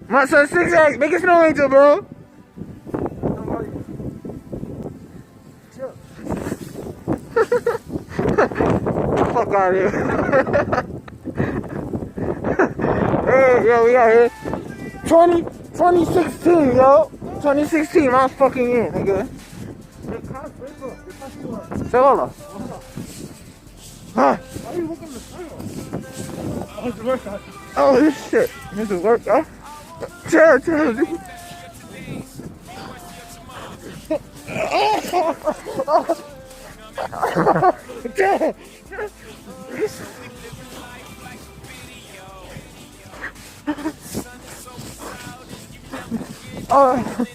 My son 6X, make a snow angel, bro. Fuck out of here. Hey, yo, we out here. 2016, yo. 2016, I'm fucking in, nigga. Se hola. Huh? Why are you looking at the sun? Oh, it's the workout. Oh, this shit. This is work, huh? Chill, dude. Chill. Oh.